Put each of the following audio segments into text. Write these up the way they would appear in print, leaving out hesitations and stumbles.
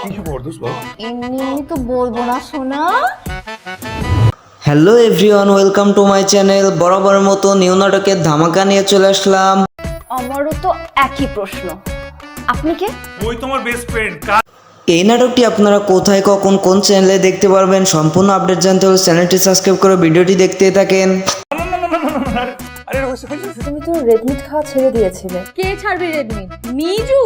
এমনি তো বলবো না সোনা। Hello everyone, welcome to my channel. বরাবর মতো নিউ নাটকের ধামাকা নিয়ে চলে আসলাম। আমারও তো একই প্রশ্ন, আপনি কে? ওই তোমার বেস্ট ফ্রেন্ড। এই নাটকটি আপনারা কোথায়, কখন, কোন চ্যানেলে দেখতে পারবেন, সম্পূর্ণ আপডেট জানতে হলে চ্যানেলটি সাবস্ক্রাইব করে ভিডিওটি দেখতে থাকেন। তুমি তো রেডমিট খাওয়া ছেড়ে দিয়েছিলে। কে ছাড়বে রেডমিট? মিজু।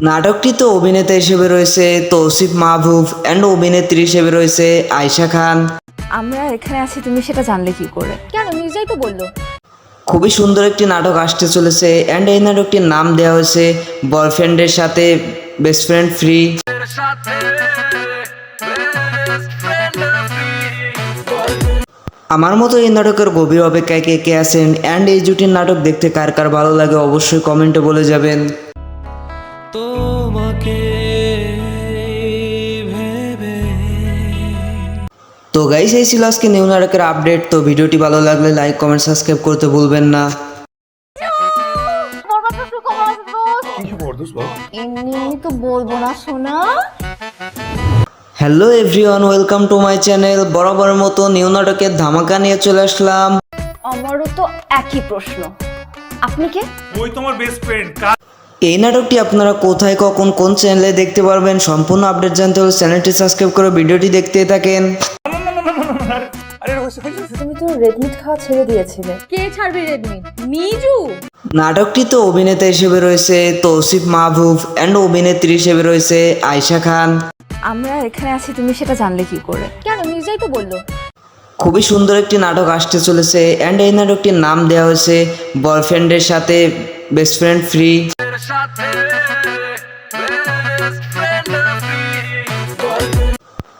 নাটকটিতে অভিনেতা হিসেবে রয়েছে তৌসিফ মাহবুব অ্যান্ড অভিনেত্রী হিসেবে রয়েছে আয়েশা খান। আমরা এখানে আছি, তুমি সেটা জানলে কি করে? কেন, মির্জাই তো বললো। খুবই সুন্দর একটি নাটক আসতে চলেছে অ্যান্ড এই নাটকটির নাম দেওয়া হয়েছে বয়ফ্রেন্ডের সাথে বেস্ট ফ্রেন্ড ফ্রি। আমার মতো এই নাটকের গভীর অপেক্ষায় কে কে আছেন অ্যান্ড এই জুটির নাটক দেখতে কার কার ভালো লাগে অবশ্যই কমেন্টে বলে যাবেন। তো গাইস, এই ছিল আজকে নিউ নাটকের আপডেট। তো ভিডিওটি ভালো লাগলে লাইক, কমেন্ট, সাবস্ক্রাইব করতে ভুলবেন না। এমনি তো বলবো না সোনা। Hello everyone, welcome to my channel. বরাবর মতো নিউ নাটকের ধামাকা নিয়ে চলে আসলাম। আমারও তো একই প্রশ্ন, আপনি কে? ওই তোমার বেস্ট ফ্রেন্ড। এই নাটকটি আপনারা কোথায়, কখন, কোন চ্যানেলে দেখতে পারবেন, সম্পূর্ণ আপডেট জানতে হলে চ্যানেলটি সাবস্ক্রাইব করে ভিডিওটি দেখতে থাকেন। তুমি তো রেডমিট খাওয়া ছেড়ে দিয়েছিলে। কে ছাড়বে রেডমিট? মিজু। নাটকটিতে অভিনেতা হিসেবে রয়েছে তৌসিফ মাহবুব অ্যান্ড অভিনেত্রী হিসেবে রয়েছে আয়েশা খান। আমরা এখানে আছি, তুমি সেটা জানলে কি করে? কেন, মির্জাই তো বললো। খুবই সুন্দর একটি নাটক আসতে চলেছে অ্যান্ড এই নাটকটির নাম দেওয়া হয়েছে বয়ফ্রেন্ডের সাথে বেস্ট ফ্রেন্ড ফ্রি।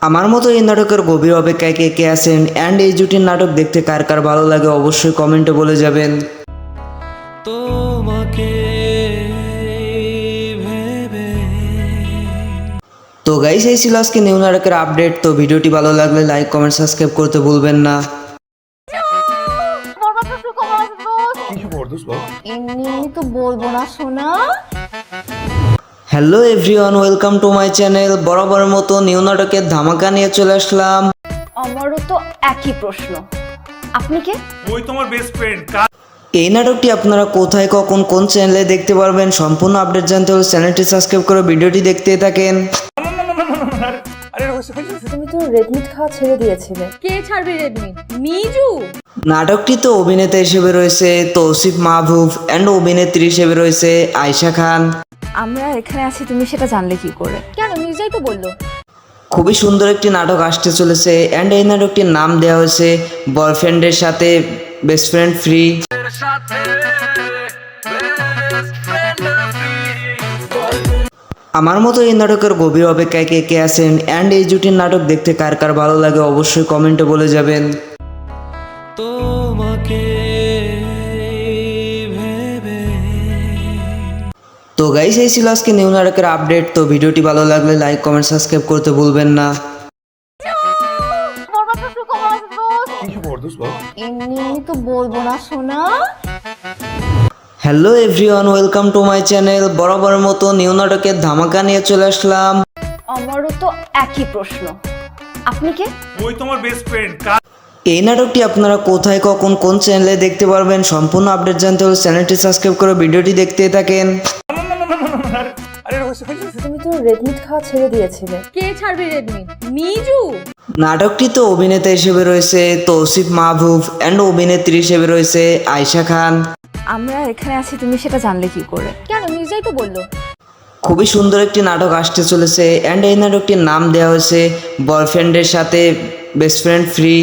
আমার মতো এই নাটকের গভীর অপেক্ষায় কে কে আছেন অ্যান্ড এই জুটির নাটক দেখতে কার কার ভালো লাগে অবশ্যই কমেন্টে বলে যাবেন। তো গাইস, এই ছিল আজকে নিউ নাটকের আপডেট। তো ভিডিওটি ভালো লাগলে লাইক, কমেন্ট, সাবস্ক্রাইব করতে ভুলবেন না। এমনি তো বলবো না সোনা। Hello everyone, welcome to my channel. বরাবর মতো নিউ নাটকের ধামাকা নিয়ে চলে আসলাম। আমারও তো একই প্রশ্ন, আপনি কে? ওই তোমার বেস্ট ফ্রেন্ড। এই নাটকটি আপনারা কোথায়, কখন, কোন চ্যানেলে দেখতে পারবেন, সম্পূর্ণ আপডেট জানতে হলে চ্যানেলটি সাবস্ক্রাইব করে ভিডিওটি দেখতে থাকেন। তুমি তো রেডমিট খাওয়া ছেড়ে দিয়েছিলে। কে ছাড়বে রেডমিট? মিজু। নাটকটিতে অভিনেতা হিসেবে রয়েছে তৌসিফ মাহবুব অ্যান্ড অভিনেত্রী হিসেবে রয়েছে আয়েশা খান। আমরা এখানে আছি, তুমি সেটা জানলে কি করে? কেন, মির্জাই তো বললো। খুবই সুন্দর একটি নাটক আসতে চলেছে অ্যান্ড এই নাটকটির নাম দেওয়া হয়েছে বয়ফ্রেন্ডের সাথে বেস্ট ফ্রেন্ড ফ্রি। আমার মতো এই নাটকের গভীর অপেক্ষায় কে কে আছেন অ্যান্ড এই জুটির নাটক দেখতে কার কার ভালো লাগে অবশ্যই কমেন্টে বলে যাবেন। তো গাইস, এই ছিল আজকে নিউ নাটকের আপডেট। তো ভিডিওটি ভালো লাগলে লাইক, কমেন্ট, সাবস্ক্রাইব করতে ভুলবেন না। এমনি তো বলবো না সোনা। Hello everyone, welcome to my channel. বরাবর মতো নিউ নাটকের ধামাকা নিয়ে চলে আসলাম। আমারও তো একই প্রশ্ন, আপনি কে? ওই তোমার বেস্ট ফ্রেন্ড। এই নাটকটি আপনারা কোথায়, কখন, কোন চ্যানেলে দেখতে পারবেন, সম্পূর্ণ আপডেট জানতে হলে চ্যানেলটি সাবস্ক্রাইব করে ভিডিওটি দেখতে থাকেন। তুমি তো রেডমিট খাওয়া ছেড়ে দিয়েছিলে। কে ছাড়বে রেডমিট? মিজু। নাটকটিতে অভিনেতা হিসেবে রয়েছে তৌসিফ মাহবুব অ্যান্ড অভিনেত্রী হিসেবে রয়েছে আয়েশা খান। আমরা এখানে আছি, তুমি সেটা জানলে কি করে? কেন, মির্জাই তো বললো। খুবই সুন্দর একটি নাটক আসতে চলেছে অ্যান্ড এই নাটকটির নাম দেওয়া হয়েছে বয়ফ্রেন্ডের সাথে বেস্ট ফ্রেন্ড ফ্রি।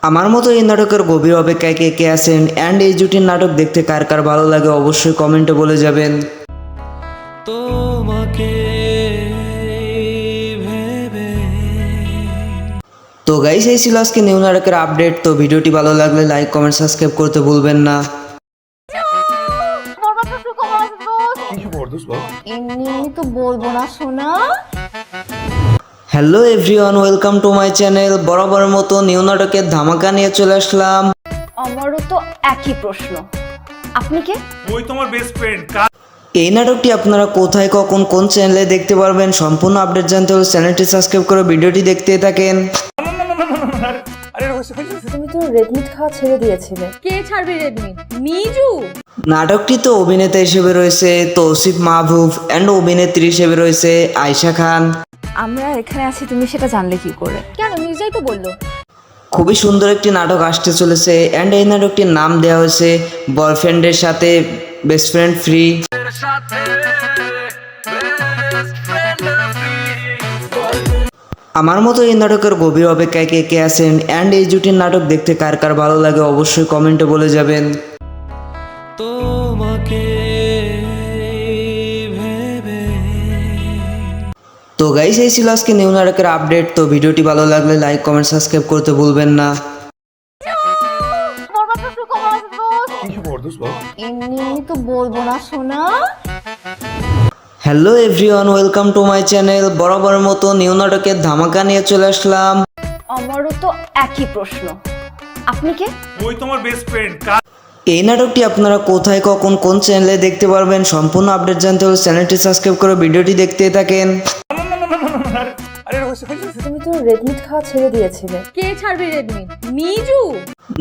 আমার মতো এই নাটকের গভীর অপেক্ষায় কে কে আছেন অ্যান্ড এই জুটির নাটক দেখতে কার কার ভালো লাগে অবশ্যই কমেন্টে বলে যাবেন। তো গাইস, এই ছিল আজকে নিউ নাটকের আপডেট। তো ভিডিওটি ভালো লাগলে লাইক, কমেন্ট, সাবস্ক্রাইব করতে ভুলবেন না। এমনি তো বলবো না সোনা। Hello everyone, welcome to my channel. বরাবর মতো নিউ নাটকের ধামাকা নিয়ে চলে আসলাম। আমারও তো একই প্রশ্ন, আপনি কে? ওই তোমার বেস্ট ফ্রেন্ড। এই নাটকটি আপনারা কোথায় কখন কোন চ্যানেলে দেখতে পারবেন সম্পূর্ণ আপডেট জানতে হলে চ্যানেলটি সাবস্ক্রাইব করে ভিডিওটি দেখতে থাকেন। তুমি তো রেডমিট খাওয়া ছেড়ে দিয়েছিলে। কে ছাড়বে রেডমিট? মিজু। নাটকটিতে অভিনেতা হিসেবে রয়েছে তৌসিফ মাহবুব অ্যান্ড অভিনেত্রী হিসেবে রয়েছে আয়েশা খান। আমরা এখানে আছি, তুমি সেটা জানলে কি করে? কেন, মির্জাই তো বললো। খুবই সুন্দর একটি নাটক আসতে চলেছে অ্যান্ড এই নাটকটির নাম দেওয়া হয়েছে বয়ফ্রেন্ডের সাথে বেস্ট ফ্রেন্ড ফ্রি। আমার মতো এই নাটকের গভীর অপেক্ষায় কে কে আছেন অ্যান্ড এই জুটির নাটক দেখতে কার কার ভালো লাগে অবশ্যই কমেন্টে বলে যাবেন। তো গাইস, এই ছিল আজকে নিউ নাটকের আপডেট। তো ভিডিওটি ভালো লাগলে লাইক কমেন্ট সাবস্ক্রাইব করতে ভুলবেন না। এমনি তো বলবো না শোনা। Hello everyone, welcome to my channel. বরাবর মতো নিউ নাটকের ধামাকা নিয়ে চলে আসলাম। আমারও তো একই প্রশ্ন, আপনি কে? ওই তোমার বেস্ট ফ্রেন্ড। এই নাটকটি আপনারা কোথায় কখন কোন চ্যানেলে দেখতে পারবেন সম্পূর্ণ আপডেট জানতে হলে চ্যানেলটি সাবস্ক্রাইব করে ভিডিওটি দেখতে থাকেন। তুমি তো রেডমিট খাওয়া ছেড়ে দিয়েছিলে। কে ছাড়বে রেডমিট? মিজু।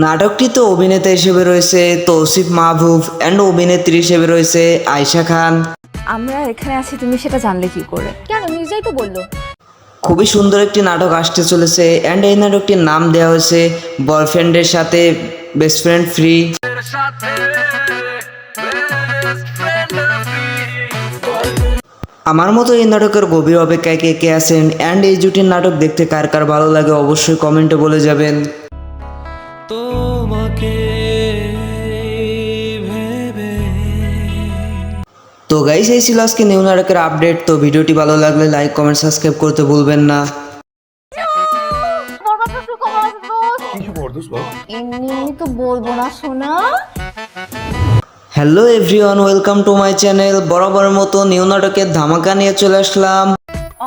নাটকটিতে অভিনেতা হিসেবে রয়েছে তৌসিফ মাহবুব অ্যান্ড অভিনেত্রী হিসেবে রয়েছে আয়েশা খান। আমরা এখানে আছি, তুমি সেটা জানলে কি করে? কেন, মির্জাই তো বললো। খুবই সুন্দর একটি নাটক আসতে চলেছে অ্যান্ড এই নাটকটির নাম দেওয়া হয়েছে বয়ফ্রেন্ডের সাথে বেস্ট ফ্রেন্ড ফ্রি। আমার মতো এই নাটকের গভীর অপেক্ষায় কে কে আছেন অ্যান্ড এই জুটির নাটক দেখতে কার কার ভালো লাগে অবশ্যই কমেন্টে বলে যাবেন। তো গাইস, এই ছিল আজকে নিউ নাটকের আপডেট। তো ভিডিওটি ভালো লাগলে লাইক কমেন্ট সাবস্ক্রাইব করতে ভুলবেন না। এমনি তো বলবো না শোনা। Hello everyone, welcome to my channel. বরাবর মতো নিউ নাটকের ধামাকা নিয়ে চলে আসলাম।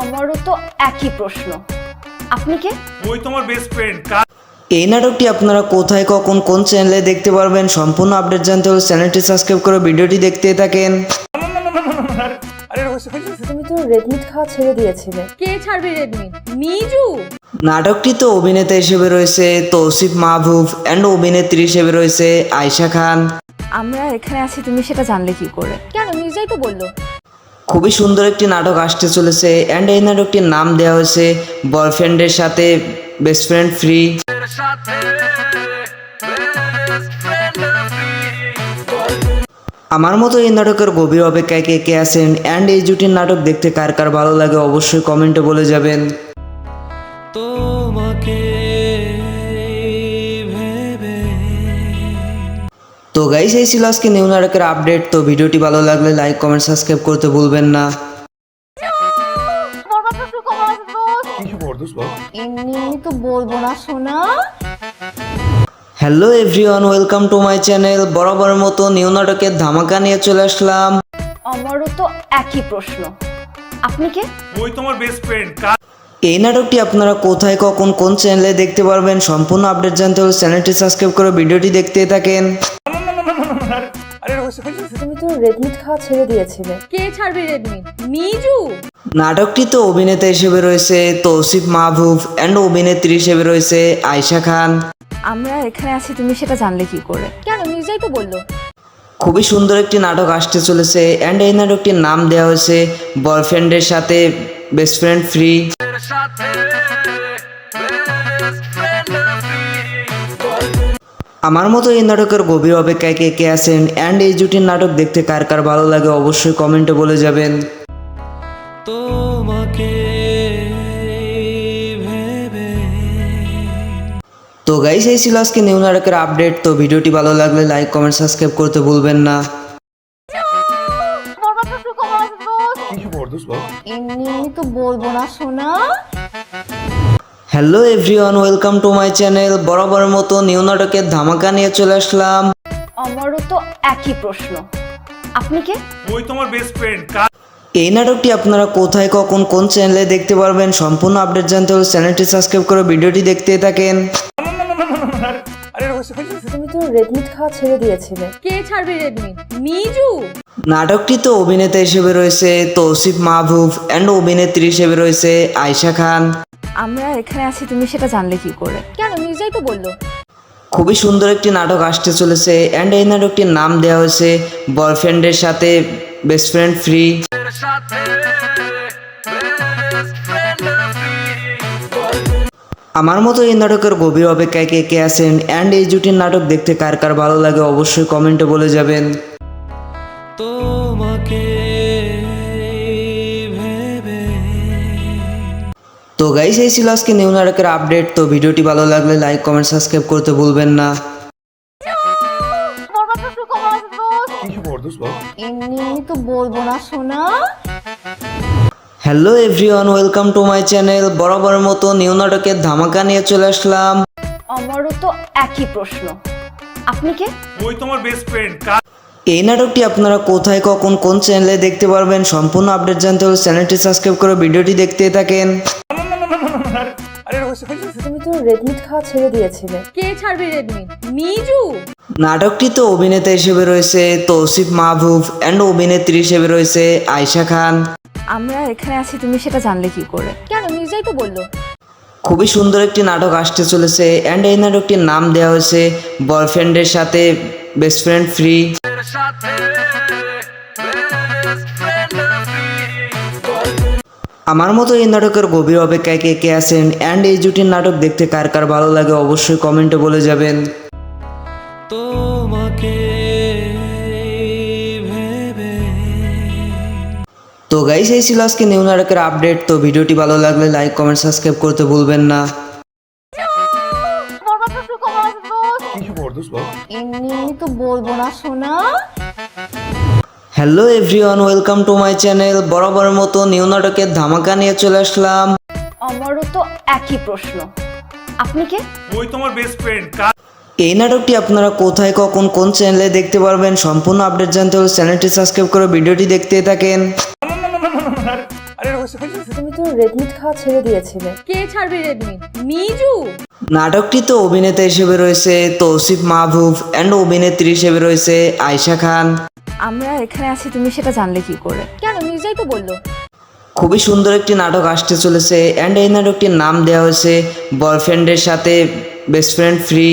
আমারও তো একই প্রশ্ন, আপনি কে? ওই তোমার বেস্ট ফ্রেন্ড। এই নাটকটি আপনারা কোথায় কখন কোন চ্যানেলে দেখতে পারবেন সম্পূর্ণ আপডেট জানতে হলে চ্যানেলটি সাবস্ক্রাইব করে ভিডিওটি দেখতে থাকেন। তুমি তো রেডমিট খাওয়া ছেড়ে দিয়েছিলে। কে ছাড়বে রেডমিট? মিজু। নাটকটিতে অভিনেতা হিসেবে রয়েছে তৌসিফ মাহবুব অ্যান্ড অভিনেত্রী হিসেবে রয়েছে আয়েশা খান। আমরা এখানে আছি, তুমি সেটা জানলে কি করে? কেন, মির্জাই তো বললো। খুবই সুন্দর একটি নাটক আসতে চলেছে অ্যান্ড এই নাটকটির নাম দেওয়া হয়েছে বয়ফ্রেন্ডের সাথে বেস্ট ফ্রেন্ড ফ্রি। আমার মতো এই নাটকের গভীর অপেক্ষায় কে কে আছেন অ্যান্ড এই জুটির নাটক দেখতে কার কার ভালো লাগে অবশ্যই কমেন্টে বলে যাবেন। তো গাইস, এই ছিল আজকে নিউ নাটকের আপডেট। তো ভিডিওটি ভালো লাগলে লাইক কমেন্ট সাবস্ক্রাইব করতে ভুলবেন না। এমনি তো বলবো না শোনা। Hello everyone, welcome to my channel. বরাবর মতো নিউ নাটকের ধামাকা নিয়ে চলে আসলাম। আমারও তো একই প্রশ্ন, আপনি কে? ওই তোমার বেস্ট ফ্রেন্ড। এই নাটকটি আপনারা কোথায় কখন কোন চ্যানেলে দেখতে পারবেন সম্পূর্ণ আপডেট জানতে হলে চ্যানেলটি সাবস্ক্রাইব করে ভিডিওটি দেখতে থাকেন। তুমি তো রেডমিট খাওয়া ছেড়ে দিয়েছিলে। কে ছাড়বে রেডমিট? মিজু। নাটকটিতে অভিনেতা হিসেবে রয়েছে তৌসিফ মাহবুব অ্যান্ড অভিনেত্রী হিসেবে রয়েছে আয়েশা খান। আমরা এখানে আছি, তুমি সেটা জানলে কি করে? কেন, মির্জাই তো বললো। খুবই সুন্দর একটি নাটক আসতে চলেছে অ্যান্ড এই নাটকটির নাম দেওয়া হয়েছে বয়ফ্রেন্ডের সাথে বেস্ট ফ্রেন্ড ফ্রি। আমার মতো এই নাটকের গভীর অপেক্ষায় কে কে আছেন অ্যান্ড এই জুটির নাটক দেখতে কার কার ভালো লাগে অবশ্যই কমেন্টে বলে যাবেন। তো গাইস, এই ছিল আজকে নিউ নাটকের আপডেট। তো ভিডিওটি ভালো লাগলে লাইক কমেন্ট সাবস্ক্রাইব করতে ভুলবেন না। এমনি তো বলবো না শোনা। Hello everyone, welcome to my channel. বরাবর মতো নিউ নাটকের ধামাকা নিয়ে চলে আসলাম। আমারও তো একই প্রশ্ন, আপনি কে? ওই তোমার বেস্ট ফ্রেন্ড। এই নাটকটি আপনারা কোথায় কখন কোন চ্যানেলে দেখতে পারবেন সম্পূর্ণ আপডেট জানতে হলে চ্যানেলটি সাবস্ক্রাইব করে ভিডিওটি দেখতে থাকেন। তুমি তো রেড মিট খাওয়া ছেড়ে দিয়েছিলে। কে ছাড়বে রেড মিট? মিজু। নাটকটিতে অভিনেতা হিসেবে রয়েছে তৌসিফ মাহবুব অ্যান্ড অভিনেত্রী হিসেবে রয়েছে আয়েশা খান। আমরা এখানে আছি তুমি সেটা জানলে কি করে? কেন মির্জাই তো বললো। খুবই সুন্দর একটি নাটক আসতে চলেছে অ্যান্ড এই নাটকটির নাম দেওয়া হয়েছে বয়ফ্রেন্ডের সাথে বেস্ট ফ্রেন্ড ফ্রি। আমার মতো এই নাটকের গভীর অপেক্ষায় কে কে আছেন অ্যান্ড এই জুটির নাটক দেখতে কার কার ভালো লাগে অবশ্যই কমেন্টে বলে যাবেন। তো গাইস এই ছিল আজকে নিউ নাটকের আপডেট। তো ভিডিওটি ভালো লাগলে লাইক কমেন্ট সাবস্ক্রাইব করতে ভুলবেন না। এমনি তো বলবো না সোনা। Hello everyone, welcome to my channel. বরাবরের মতো নিউ নাটকের ধামাকা নিয়ে চলে আসলাম। আমারও তো একই প্রশ্ন, আপনি কে? ওই তোমার বেস্ট ফ্রেন্ড। এই নাটকটি আপনারা কোথায় কখন কোন চ্যানেলে দেখতে পারবেন সম্পূর্ণ আপডেট জানতে হলে চ্যানেলটি সাবস্ক্রাইব করে ভিডিওটি দেখতে থাকেন। তুমি তো রেড মিট খাওয়া ছেড়ে দিয়েছিলে। কে ছাড়বে রেড মিট? মিজু। নাটকটিতে অভিনেতা হিসেবে রয়েছে তৌসিফ মাহবুব অ্যান্ড অভিনেত্রী হিসেবে রয়েছে আয়েশা খান। আমরা এখানে আছি তুমি সেটা জানলে কি করে? কেন মির্জাই তো বললো। খুবই সুন্দর একটি নাটক আসতে চলেছে অ্যান্ড এই নাটকটির নাম দেওয়া হয়েছে বয়ফ্রেন্ডের সাথে বেস্ট ফ্রেন্ড ফ্রি। আমার মতো এই নাটকের গভীর অপেক্ষায় কে কে আছেন অ্যান্ড এই জুটির নাটক দেখতে কার কার ভালো লাগে অবশ্যই কমেন্টে বলে যাবেন। তো গাইস এই ছিল আজকে নিউ নাটকের আপডেট। তো ভিডিওটি ভালো লাগলে লাইক কমেন্ট সাবস্ক্রাইব করতে ভুলবেন না। এমনি তো বলবো না সোনা। Hello everyone, welcome to my channel. বরাবরের মতো নিউ নাটকের ধামাকা নিয়ে চলে আসলাম। আমারও তো একই প্রশ্ন, আপনি কে? ওই তোমার বেস্ট ফ্রেন্ড। এই নাটকটি আপনারা কোথায় কখন কোন চ্যানেলে দেখতে পারবেন সম্পূর্ণ আপডেট জানতে হলে চ্যানেলটি সাবস্ক্রাইব করে ভিডিওটি দেখতে থাকেন। তুমি তো রেড মিট খাওয়া ছেড়ে দিয়েছিলে। কে ছাড়বে রেড মিট? মিজু। নাটকটিতে অভিনেতা হিসেবে রয়েছে তৌসিফ মাহবুব অ্যান্ড অভিনেত্রী হিসেবে রয়েছে আয়েশা খান। আমরা এখানে আছি তুমি সেটা জানলে কি করে? কেন মির্জাই তো বললো। খুবই সুন্দর একটি নাটক আসতে চলেছে অ্যান্ড এই নাটকটির নাম দেওয়া হয়েছে বয়ফ্রেন্ডের সাথে বেস্ট ফ্রেন্ড ফ্রি।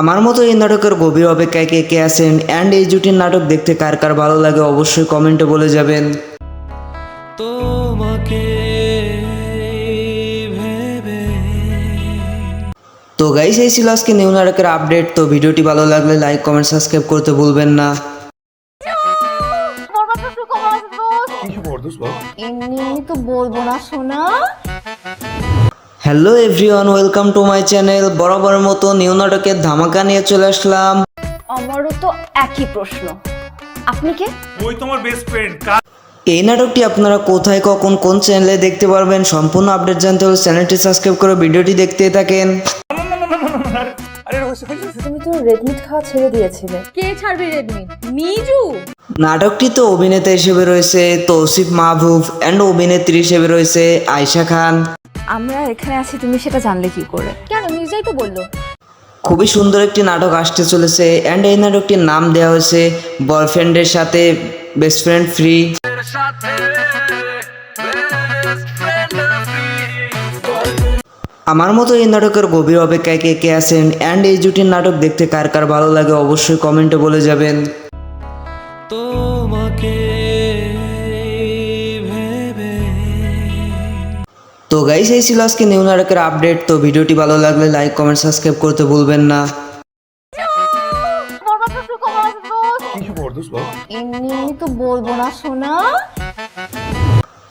আমার মতো এই নাটকের গভীর অপেক্ষায় কে কে আছেন অ্যান্ড এই জুটির নাটক দেখতে কার কার ভালো লাগে অবশ্যই কমেন্টে বলে যাবেন। তো গাইস এই ছিল আজকে নিউ নাটকের আপডেট। তো ভিডিওটি ভালো লাগলে লাইক কমেন্ট সাবস্ক্রাইব করতে ভুলবেন না। এমনি তো বলবো না সোনা। Hello everyone, welcome to my channel. বরাবরের মতো নিউ নাটকের ধামাকা নিয়ে চলে আসলাম। আমারও তো একই প্রশ্ন, আপনি কে? ওই তোমার বেস্ট ফ্রেন্ড। এই নাটকটি আপনারা কোথায় কখন কোন চ্যানেলে দেখতে পারবেন সম্পূর্ণ আপডেট জানতে হলে চ্যানেলটি সাবস্ক্রাইব করে ভিডিওটি দেখতে থাকেন। তুমি তো রেড মিট খাওয়া ছেড়ে দিয়েছিলে। কে ছাড়বে রেড মিট? মিজু। নাটকটিতে অভিনেতা হিসেবে রয়েছে তৌসিফ মাহবুব অ্যান্ড অভিনেত্রী হিসেবে রয়েছে আয়েশা খান। আমরা এখানে আছি তুমি সেটা জানলে কি করে? কেন মির্জাই তো বললো। খুবই সুন্দর একটি নাটক আসতে চলেছে অ্যান্ড এই নাটকটির নাম দেওয়া হয়েছে বয়ফ্রেন্ডের সাথে বেস্ট ফ্রেন্ড ফ্রি। আমার মতো এই নাটকের গভীর অপেক্ষায় কে কে আছেন অ্যান্ড এই জুটির নাটক দেখতে কার কার ভালো লাগে অবশ্যই কমেন্টে বলে যাবেন। তো গাইস এই ছিল আজকে নিউ নাটকের আপডেট। তো ভিডিওটি ভালো লাগলে লাইক কমেন্ট সাবস্ক্রাইব করতে ভুলবেন না। এমনি তো বলবো না সোনা।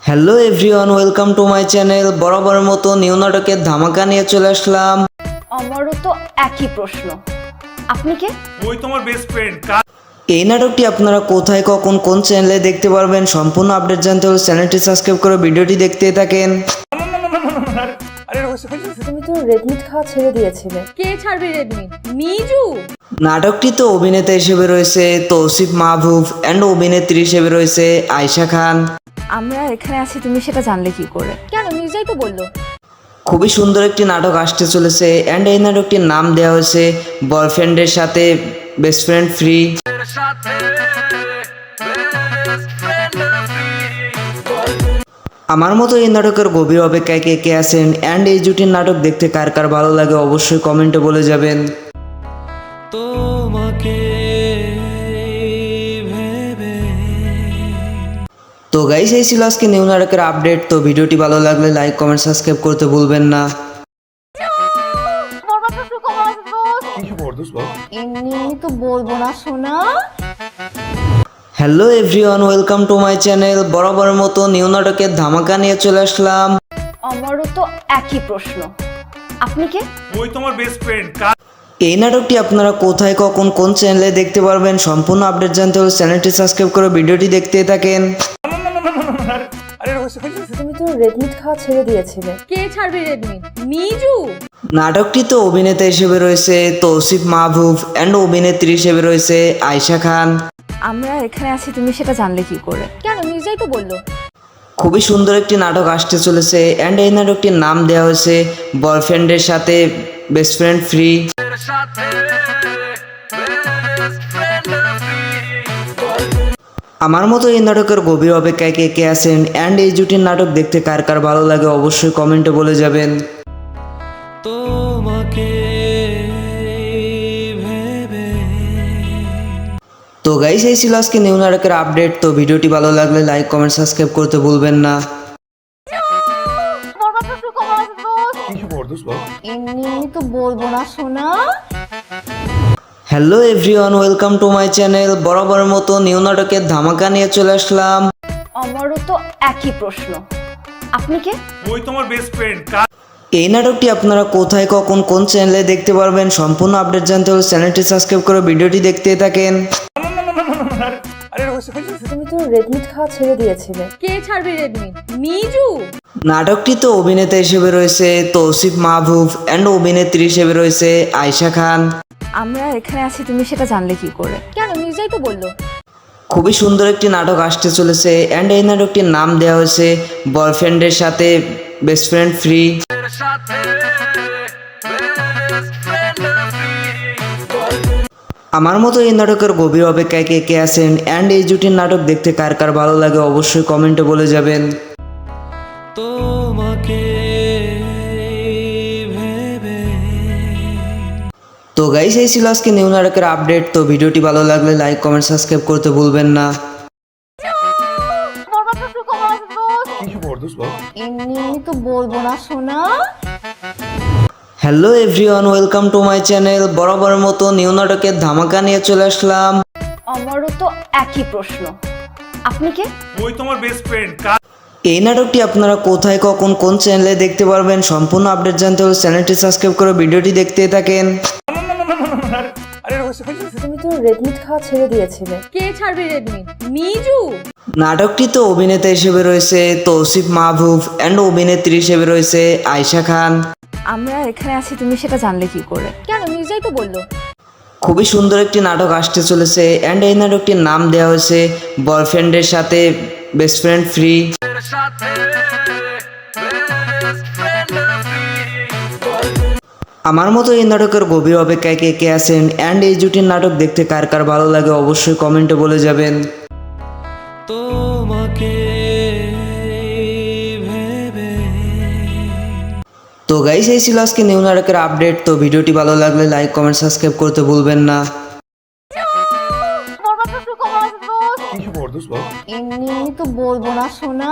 Hello everyone, welcome to my channel. বরাবরের মতো নিউ নাটকের ধামাকা নিয়ে চলে আসলাম। আমারও তো একই প্রশ্ন, আপনি কে? ওই তোমার বেস্ট ফ্রেন্ড। এই নাটকটি আপনারা কোথায় কখন কোন চ্যানেলে দেখতে পারবেন সম্পূর্ণ আপডেট জানতে হলে চ্যানেলটি সাবস্ক্রাইব করে ভিডিওটি দেখতে থাকেন। তুমি তো রেড মিট খাওয়া ছেড়ে দিয়েছিলে। কে ছাড়বে রেড মিট? মিজু। নাটকটিতে অভিনেতা হিসেবে রয়েছে তৌসিফ মাহবুব অ্যান্ড অভিনেত্রী হিসেবে রয়েছে আয়েশা খান। আমরা এখানে আছি তুমি সেটা জানলে কি করে? কেন মির্জাই তো বললো। খুবই সুন্দর একটি নাটক আসতে চলেছে অ্যান্ড এই নাটকটির নাম দেওয়া হয়েছে বয়ফ্রেন্ডের সাথে বেস্ট ফ্রেন্ড ফ্রি। আমার মতো এই নাটকের গভীর অপেক্ষায় কে কে আছেন অ্যান্ড এই জুটির নাটক দেখতে কার কার ভালো লাগে অবশ্যই কমেন্টে বলে যাবেন। তো গাইস এই ছিল আজকে নিউ নাটকের আপডেট। তো ভিডিওটি ভালো লাগলে লাইক কমেন্ট সাবস্ক্রাইব করতে ভুলবেন না। এমনি তো বলবো না শোনা। Hello everyone, welcome to my channel. বরাবরের মতো নিউ নাটকের ধামাকা নিয়ে চলে আসলাম। আমারও তো একই প্রশ্ন, আপনি কে? ওই তোমার বেস্ট ফ্রেন্ড। এই নাটকটি আপনারা কোথায় কখন কোন চ্যানেলে দেখতে পারবেন সম্পূর্ণ আপডেট জানতে হলে চ্যানেলটি সাবস্ক্রাইব করে ভিডিওটি দেখতে থাকেন। তুমি তো রেডমিট খাওয়া ছেড়ে দিয়েছিলে। কে ছাড়বে রেডমিট? মিজু। নাটকটিতে অভিনেতা হিসেবে রয়েছে তৌসিফ মাহবুব অ্যান্ড অভিনেত্রী হিসেবে রয়েছে আয়েশা খান। আমরা এখানে আছি তুমি সেটা জানলে কি করে? কেন মির্জাই তো বললো। খুবই সুন্দর একটি নাটক আসতে চলেছে অ্যান্ড এই নাটকটির নাম দেওয়া হয়েছে বয়ফ্রেন্ডের সাথে বেস্ট ফ্রেন্ড ফ্রি। আমার মতো এই নাটকের গভীর অপেক্ষায় কে কে আছেন অ্যান্ড এই জুটির নাটক দেখতে কার কার ভালো লাগে অবশ্যই কমেন্টে বলে যাবেন। তো গাইস এই ছিল আজকে নিউ নাটকের আপডেট। তো ভিডিওটি ভালো লাগলে লাইক কমেন্ট সাবস্ক্রাইব করতে ভুলবেন না। এমনি তো বলবো না শোনা। Hello everyone, welcome to my channel. বরাবরের মতো নিউ নাটকের ধামাকা নিয়ে চলে আসলাম। আমারও তো একই প্রশ্ন, আপনি কে? ওই তোমার বেস্ট ফ্রেন্ড। এই নাটকটি আপনারা কোথায় কখন কোন চ্যানেলে দেখতে পারবেন সম্পূর্ণ আপডেট জানতে হলে চ্যানেলটি সাবস্ক্রাইব করে ভিডিওটি দেখতে থাকেন। তুমি তো রেডমিট খাওয়া ছেড়ে দিয়েছিলে। কে ছাড়বে রেডমিট? মিজু। নাটকটিতে অভিনেতা হিসেবে রয়েছে তৌসিফ মাহবুব অ্যান্ড অভিনেত্রী হিসেবে রয়েছে আয়েশা খান। আমরা এখানে আছি তুমি সেটা জানলে কি করে? কেন মির্জাই তো বললো। খুবই সুন্দর একটি নাটক আসতে চলেছে অ্যান্ড এই নাটকটির নাম দেওয়া হয়েছে বয়ফ্রেন্ডের সাথে বেস্ট ফ্রেন্ড ফ্রি। আমার মতো এই নাটকের গভীর অপেক্ষায় কে কে আছেন অ্যান্ড এই জুটির নাটক দেখতে কার কার ভালো লাগে অবশ্যই কমেন্টে বলে যাবেন। তো গাইস এই ছিল আজকে নিউ নাটকের আপডেট। তো ভিডিওটি ভালো লাগলে লাইক কমেন্ট সাবস্ক্রাইব করতে ভুলবেন না। এমনি তো বলবো না শোনা। Hello everyone, welcome to my channel. বরাবরের মতো নিউ নাটকের ধামাকা নিয়ে চলে আসলাম। আমারও তো একই প্রশ্ন, আপনি কে? ওই তোমার বেস্ট ফ্রেন্ড। এই নাটকটি আপনারা কোথায় কখন কোন চ্যানেলে দেখতে পারবেন সম্পূর্ণ আপডেট জানতে হলে চ্যানেলটি সাবস্ক্রাইব করে ভিডিওটি দেখতে থাকেন। তুমি তো রেডমিট খাওয়া ছেড়ে দিয়েছিলে। কে ছাড়বে রেডমিট? মিজু। নাটকটিতে অভিনেতা হিসেবে রয়েছে তৌসিফ মাহবুব অ্যান্ড অভিনেত্রী হিসেবে রয়েছে আয়েশা খান। আমরা এখানে আছি তুমি সেটা জানলে কি করে? কেন মির্জাই তো বললো। খুবই সুন্দর একটি নাটক আসতে চলেছে অ্যান্ড এই নাটকটির নাম দেওয়া হয়েছে বয়ফ্রেন্ডের সাথে বেস্ট ফ্রেন্ড ফ্রি। আমার মতো এই নাটকের গভীর অপেক্ষায় কে কে আছেন অ্যান্ড এই জুটির নাটক দেখতে কার কার ভালো লাগে অবশ্যই কমেন্টে বলে যাবেন। তো গাইস এই ছিল আজকে নিউ নাটকের আপডেট। তো ভিডিওটি ভালো লাগলে লাইক কমেন্ট সাবস্ক্রাইব করতে ভুলবেন না। এমনি তো বলবো না শোনা।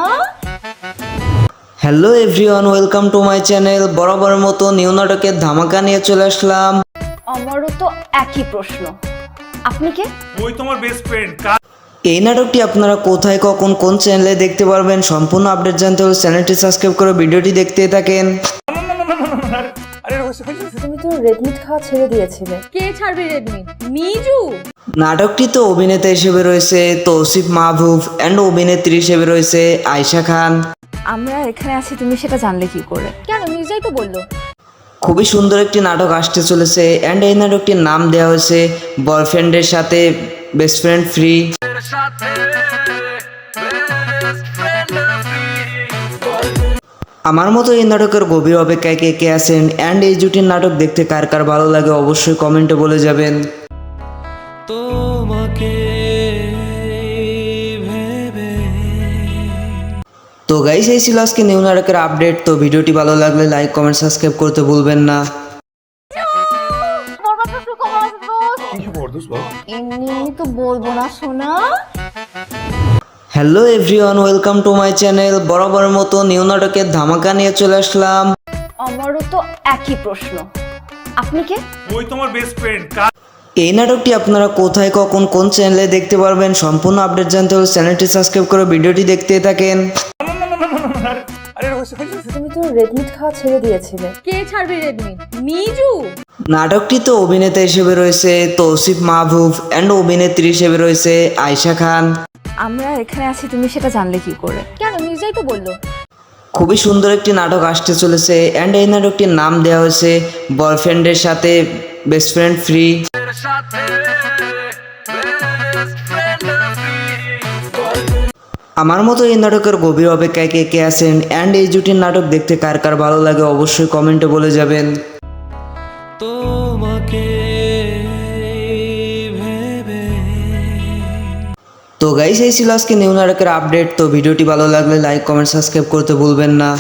Hello everyone, welcome to my channel. বরাবরের মতো নিউ নাটকের ধামাকা নিয়ে চলে আসলাম। আমারও তো একই প্রশ্ন, আপনি কে? ওই তোমার বেস্ট ফ্রেন্ড। এই নাটকটি আপনারা কোথায় কখন কোন চ্যানেলে দেখতে পারবেন সম্পূর্ণ আপডেট জানতে হলে চ্যানেলটি সাবস্ক্রাইব করে ভিডিওটি দেখতে থাকেন। তুমি তো রেডমিট খাওয়া ছেড়ে দিয়েছিলে। কে ছাড়বে রেডমিট? মিজু। নাটকটিতে অভিনেতা হিসেবে রয়েছে তৌসিফ মাহবুব অ্যান্ড অভিনেত্রী হিসেবে রয়েছে আয়েশা খান। আমরা এখানে আছি তুমি সেটা জানলে কি করে? কেন মির্জাই তো বললো। খুবই সুন্দর একটি নাটক আসতে চলেছে অ্যান্ড এই নাটকটির নাম দেওয়া হয়েছে বয়ফ্রেন্ডের সাথে বেস্ট ফ্রেন্ড ফ্রি। আমার মতো এই নাটকের গভীর অপেক্ষায় কে কে আছেন অ্যান্ড এই জুটির নাটক দেখতে কার কার ভালো লাগে অবশ্যই কমেন্টে বলে যাবেন। তো গাইস এই ছিল আজকে নিউ নাটকের আপডেট। তো ভিডিওটি ভালো লাগলে লাইক কমেন্ট সাবস্ক্রাইব করতে ভুলবেন না। এমনি তো বলবো না শোনা। Hello everyone, welcome to my channel. বরাবরের মতো নিউ নাটকের ধামাকা নিয়ে চলে আসলাম। আমারও তো একই প্রশ্ন, আপনি কে? ওই তোমার বেস্ট ফ্রেন্ড। এই নাটকটি আপনারা কোথায় কখন কোন চ্যানেলে দেখতে পারবেন সম্পূর্ণ আপডেট জানতে হলে চ্যানেলটি সাবস্ক্রাইব করে ভিডিওটি দেখতে থাকেন। তুমি তো রেডমিট খাওয়া ছেড়ে দিয়েছিলে। কে ছাড়বে রেডমিট? মিজু। নাটকটিতে অভিনেতা হিসেবে রয়েছে তৌসিফ মাহবুব অ্যান্ড অভিনেত্রী হিসেবে রয়েছে আয়েশা খান। আমরা এখানে আছি তুমি সেটা জানলে কি করে? কেন মির্জাই তো বললো। খুবই সুন্দর একটি নাটক আসতে চলেছে অ্যান্ড এই নাটকটির নাম দেওয়া হয়েছে বয়ফ্রেন্ডের সাথে বেস্ট ফ্রেন্ড ফ্রি। আমার মতো এই নাটকের গভীর অপেক্ষায় কে কে আছেন অ্যান্ড এই জুটির নাটক দেখতে কার কার ভালো লাগে অবশ্যই কমেন্টে বলে যাবেন। তো গাইস এই ছিল আজকে নিউ নাটকের আপডেট। তো ভিডিওটি ভালো লাগলে লাইক কমেন্ট সাবস্ক্রাইব করতে ভুলবেন না।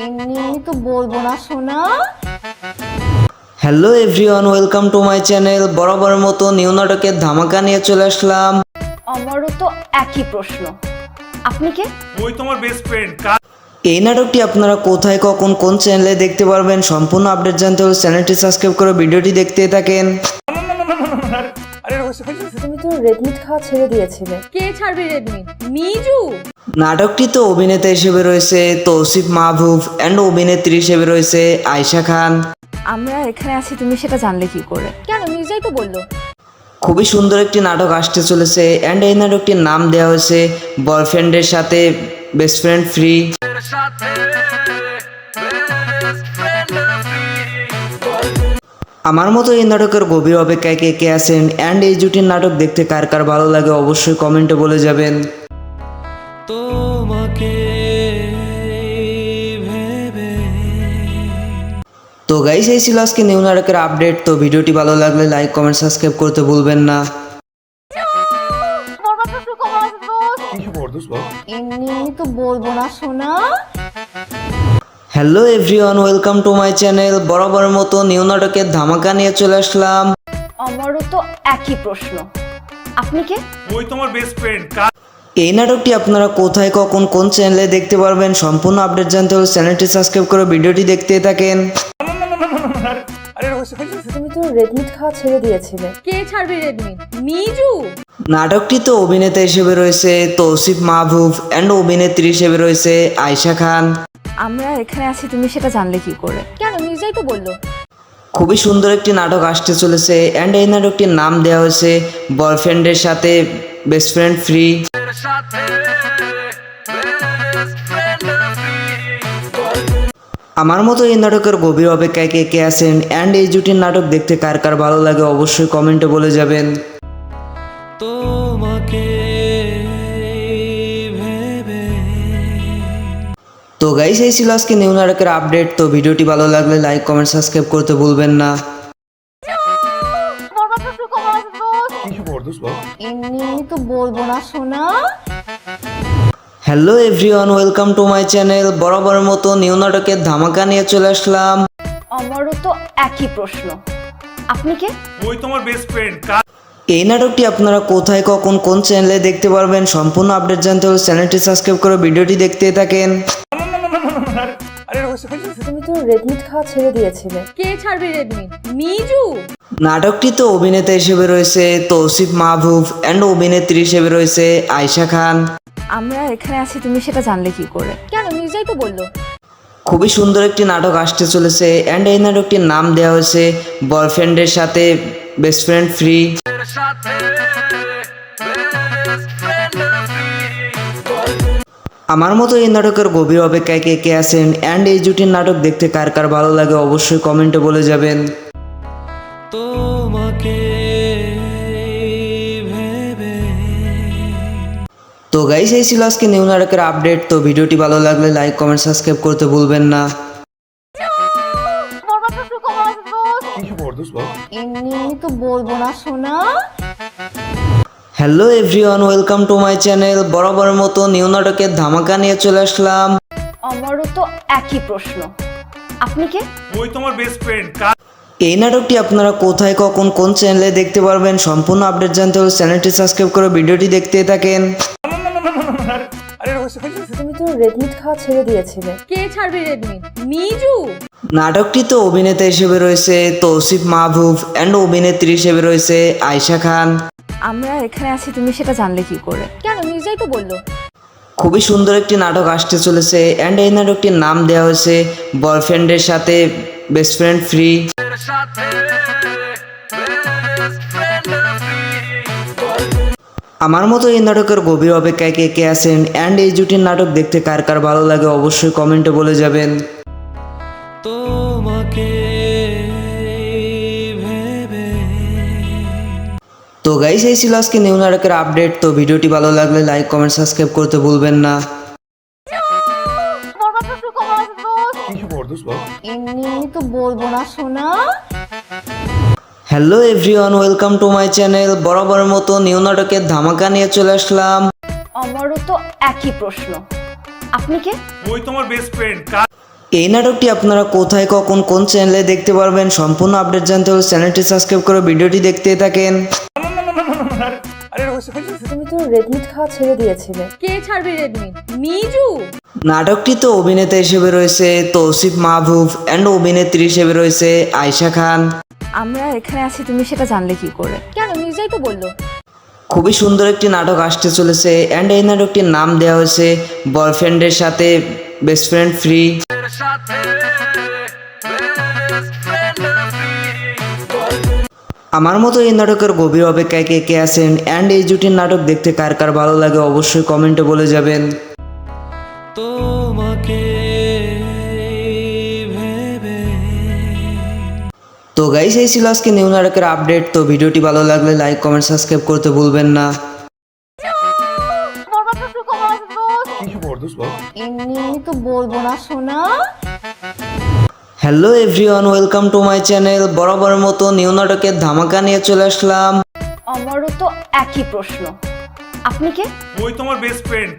এমনি তো বলবো না শোনা। Hello everyone, welcome to my channel. বরাবরের মতো নিউ নাটকের ধামাকা নিয়ে চলে আসলাম। আমারও তো একই প্রশ্ন, আপনি কে? ওই তোমার বেস্ট ফ্রেন্ড। এই নাটকটি আপনারা কোথায় কখন কোন চ্যানেলে দেখতে পারবেন সম্পূর্ণ আপডেট জানতে হলে চ্যানেলটি সাবস্ক্রাইব করে ভিডিওটি দেখতে থাকেন। তুমি তো রেডমিট খাওয়া ছেড়ে দিয়েছিলে। কে ছাড়বে রেডমিট? মিজু। নাটকটিতে অভিনেতা হিসেবে রয়েছে তৌসিফ মাহবুব অ্যান্ড অভিনেত্রী হিসেবে রয়েছে আয়েশা খান। আমরা এখানে আছি তুমি সেটা জানলে কি করে? কেন মির্জাই তো বললো। খুবই সুন্দর একটি নাটক আসতে চলেছে অ্যান্ড এই নাটকটির নাম দেওয়া হয়েছে বয়ফ্রেন্ডের সাথে বেস্ট ফ্রেন্ড ফ্রি। আমার মতো এই নাটকের গভীর অপেক্ষায় কে কে আছেন অ্যান্ড এই জুটির নাটক দেখতে কার কার ভালো লাগে অবশ্যই কমেন্টে বলে যাবেন। তো গাইস এই ছিল আজকে নিউ নাটকের আপডেট। তো ভিডিওটি ভালো লাগলে লাইক কমেন্ট সাবস্ক্রাইব করতে ভুলবেন না। এমনি তো বলবো না শোনা। Hello everyone, welcome to my channel. বরাবরের মতো নিউ নাটকের ধামাকা নিয়ে চলে আসলাম। আমারও তো একই প্রশ্ন, আপনি কে? ওই তোমার বেস্ট ফ্রেন্ড। এই নাটকটি আপনারা কোথায় কখন কোন চ্যানেলে দেখতে পারবেন সম্পূর্ণ আপডেট জানতে হলে চ্যানেলটি সাবস্ক্রাইব করে ভিডিওটি দেখতে থাকেন। তুমি তো রেডমিট খাওয়া ছেড়ে দিয়েছিলে। কে ছাড়বে রেডমিট? মিজু। নাটকটিতে অভিনেতা হিসেবে রয়েছে তৌসিফ মাহবুব অ্যান্ড অভিনেত্রী হিসেবে রয়েছে আয়েশা খান। আমরা এখানে আছি তুমি সেটা জানলে কি করে? কেন মির্জাই তো বললো। খুবই সুন্দর একটি নাটক আসতে চলেছে অ্যান্ড এই নাটকটির নাম দেওয়া হয়েছে বয়ফ্রেন্ডের সাথে বেস্ট ফ্রেন্ড ফ্রি। আমার মতো এই নাটকের গভীর অপেক্ষায় কে কে আছেন অ্যান্ড এই জুটির নাটক দেখতে কার কার ভালো লাগে অবশ্যই কমেন্টে বলে যাবেন। তো গাইস এই ছিল আজকে নিউ নাটকের আপডেট। তো ভিডিওটি ভালো লাগলে লাইক কমেন্ট সাবস্ক্রাইব করতে ভুলবেন না। এমনি তো বলবো না শোনা। Hello everyone, welcome to my channel. বরাবরের মতো নিউ নাটকের ধামাকা নিয়ে চলে আসলাম। আমারও তো একই প্রশ্ন, আপনি কে? ওই তোমার বেস্ট ফ্রেন্ড। এই নাটকটি আপনারা কোথায় কখন কোন চ্যানেলে দেখতে পারবেন সম্পূর্ণ আপডেট জানতে হলে চ্যানেলটি সাবস্ক্রাইব করে ভিডিওটি দেখতে থাকেন। তুমি তো রেডমিট খাওয়া ছেড়ে দিয়েছিলে। কে ছাড়বে রেডমিট? মিজু। নাটকটিতে অভিনেতা হিসেবে রয়েছে তৌসিফ মাহবুব অ্যান্ড অভিনেত্রী হিসেবে রয়েছে আয়েশা খান। আমরা এখানে আছি তুমি সেটা জানলে কি করে? কেন মির্জাই তো বললো। খুবই সুন্দর একটি নাটক আসতে চলেছে অ্যান্ড এই নাটকটির নাম দেওয়া হয়েছে বয়ফ্রেন্ডের সাথে বেস্ট ফ্রেন্ড ফ্রি। আমার মতো এই নাটকের গভীর অপেক্ষায় কে কে আছেন অ্যান্ড এই জুটির নাটক দেখতে কার কার ভালো লাগে অবশ্যই কমেন্টে বলে যাবেন। তো গাইস এই ছিল আজকে নিউ নাটকের আপডেট। তো ভিডিওটি ভালো লাগলে লাইক কমেন্ট সাবস্ক্রাইব করতে ভুলবেন না। এমনি তো বলবো না শোনা। Hello everyone, welcome to my channel. বরাবরের মতো নিউ নাটকের ধামাকা নিয়ে চলে আসলাম। আমারও তো একই প্রশ্ন, আপনি কে? ওই তোমার বেস্ট ফ্রেন্ড। এই নাটকটি আপনারা কোথায়, কখন, কোন চ্যানেলে দেখতে পারবেন সম্পূর্ণ আপডেট জানতে হলে চ্যানেলটি সাবস্ক্রাইব করে ভিডিওটি দেখতে থাকেন। তুমি তো রেডমিট খাওয়া ছেড়ে দিয়েছিলে। কে ছাড়বে রেডমিট? মিজু। নাটকটিতে অভিনেতা হিসেবে রয়েছে তৌসিফ মাহবুব অ্যান্ড অভিনেত্রী হিসেবে রয়েছে আয়েশা খান। আমরা এখানে আছি, তুমি সেটা জানলে কি করে? কেন, মির্জাই তো বললো। খুবই সুন্দর একটি নাটক আসতে চলেছে অ্যান্ড এই নাটকটির নাম দেওয়া হয়েছে বয়ফ্রেন্ডের সাথে বেস্ট ফ্রেন্ড ফ্রি। আমার মতো এই নাটকের গভীর অপেক্ষায় কে কে আছেন অ্যান্ড এই জুটির নাটক দেখতে কার কার ভালো লাগে অবশ্যই কমেন্টে বলে যাবেন। তো গাইস এই ছিল আজকে নিউ নাটকের আপডেট। তো ভিডিওটি ভালো লাগলে লাইক কমেন্ট সাবস্ক্রাইব করতে ভুলবেন না। এমনি তো বলবো না শোনা। Hello everyone, welcome to my channel. বরাবরের মতো নিউ নাটকের ধামাকা নিয়ে চলে আসলাম। আমারও তো একই প্রশ্ন, আপনি কে? ওই তোমার বেস্ট ফ্রেন্ড। এই নাটকটি আপনারা কোথায়, কখন, কোন চ্যানেলে দেখতে পারবেন সম্পূর্ণ আপডেট জানতে হলে চ্যানেলটি সাবস্ক্রাইব করে ভিডিওটি দেখতে থাকেন। তুমি তো রেডমিট খাওয়া ছেড়ে দিয়েছিলে। কে ছাড়বে রেডমিট? মিজু। নাটকটিতে অভিনেতা হিসেবে রয়েছে তৌসিফ মাহবুব অ্যান্ড অভিনেত্রী হিসেবে রয়েছে আয়েশা খান। আমরা এখানে আছি, তুমি সেটা জানলে কি করে? কেন, মির্জাই তো বললো। খুবই সুন্দর একটি নাটক আসতে চলেছে অ্যান্ড এই নাটকটির নাম দেওয়া হয়েছে বয়ফ্রেন্ডের সাথে বেস্ট ফ্রেন্ড ফ্রি। আমার মতো এই নাটকের গভীর অপেক্ষায় কে কে আছেন অ্যান্ড এই জুটির নাটক দেখতে কার কার ভালো লাগে অবশ্যই কমেন্টে বলে যাবেন। তো গাইস এই ছিল আজকে নিউ নাটকের আপডেট। তো ভিডিওটি ভালো লাগলে লাইক কমেন্ট সাবস্ক্রাইব করতে ভুলবেন না। এমনি তো বলবো না শোনা। Hello everyone, welcome to my channel. বরাবরের মতো নিউ নাটকের ধামাকা নিয়ে চলে আসলাম। আমারও তো একই প্রশ্ন, আপনি কে? ওই তোমার বেস্ট ফ্রেন্ড।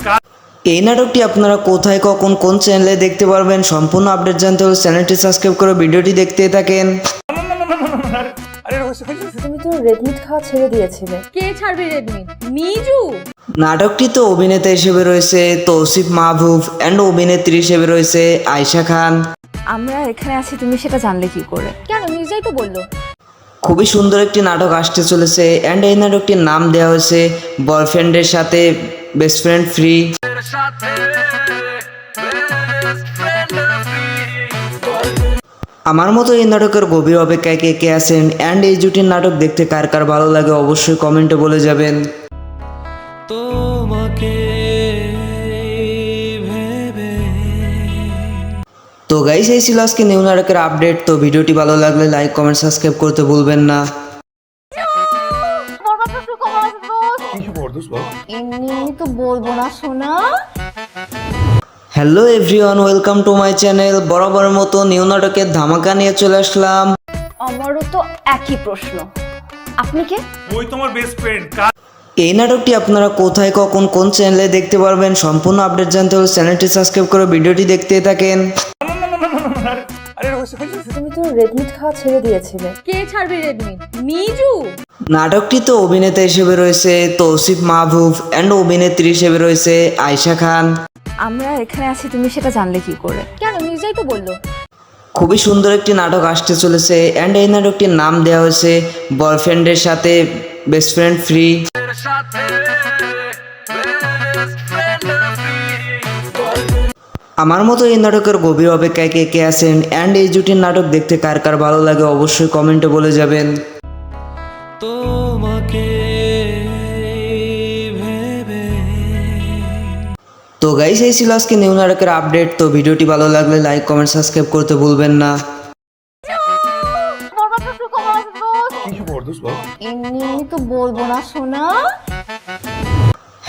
এই নাটকটি আপনারা কোথায়, কখন, কোন চ্যানেলে দেখতে পারবেন সম্পূর্ণ আপডেট জানতে হলে চ্যানেলটি সাবস্ক্রাইব করে ভিডিওটি দেখতে থাকেন। তুমি তো রেডমিট খাওয়া ছেড়ে দিয়েছিলে। কে ছাড়বে রেডমিট? মিজু। নাটকটিতে অভিনেতা হিসেবে রয়েছে তৌসিফ মাহবুব অ্যান্ড অভিনেত্রী হিসেবে রয়েছে আয়েশা খান। আমরা এখানে আছি, তুমি সেটা জানলে কি করে? কেন, মির্জাই তো বললো। খুবই সুন্দর একটি নাটক আসতে চলেছে অ্যান্ড এই নাটকটির নাম দেওয়া হয়েছে বয়ফ্রেন্ডের সাথে বেস্ট ফ্রেন্ড ফ্রি। আমার মতো এই নাটকের গভীর অপেক্ষায় কে কে আছেন অ্যান্ড এই জুটির নাটক দেখতে কার কার ভালো লাগে অবশ্যই কমেন্টে বলে যাবেন। তো গাইস এই ছিল আজকে নিউ নাটকের আপডেট। তো ভিডিওটি ভালো লাগলে লাইক কমেন্ট সাবস্ক্রাইব করতে ভুলবেন না। এমনি তো বলবো না শোনা। Hello everyone, welcome to my channel. বরাবরের মতো নিউ নাটকের ধামাকা নিয়ে চলে আসলাম। আমারও তো একই প্রশ্ন, আপনি কে? ওই তোমার বেস্ট ফ্রেন্ড। এই নাটকটি আপনারা কোথায়, কখন, কোন চ্যানেলে দেখতে পারবেন সম্পূর্ণ আপডেট জানতে হলে চ্যানেলটি সাবস্ক্রাইব করে ভিডিওটি দেখতে থাকেন। তুমি তো রেডমিট খাওয়া ছেড়ে দিয়েছিলে। কে ছাড়বে রেডমিট? মিজু। নাটকটিতে অভিনেতা হিসেবে রয়েছে তৌসিফ মাহবুব অ্যান্ড অভিনেত্রী হিসেবে রয়েছে আয়েশা খান। আমরা এখানে আছি, তুমি সেটা জানলে কি করে? কেন, মির্জাই তো বললো। খুবই সুন্দর একটি নাটক আসতে চলেছে অ্যান্ড এই নাটকটির নাম দেওয়া হয়েছে বয়ফ্রেন্ডের সাথে বেস্ট ফ্রেন্ড ফ্রি। আমার মতো এই নাটকের গভীর অপেক্ষায় কে কে আছেন অ্যান্ড এই জুটির নাটক দেখতে কার কার ভালো লাগে অবশ্যই কমেন্টে বলে যাবেন। তো গাইস এই ছিল আজকে নিউ নাটকের আপডেট। তো ভিডিওটি ভালো লাগলে লাইক কমেন্ট সাবস্ক্রাইব করতে ভুলবেন না। এমনি তো বলবো না শোনা।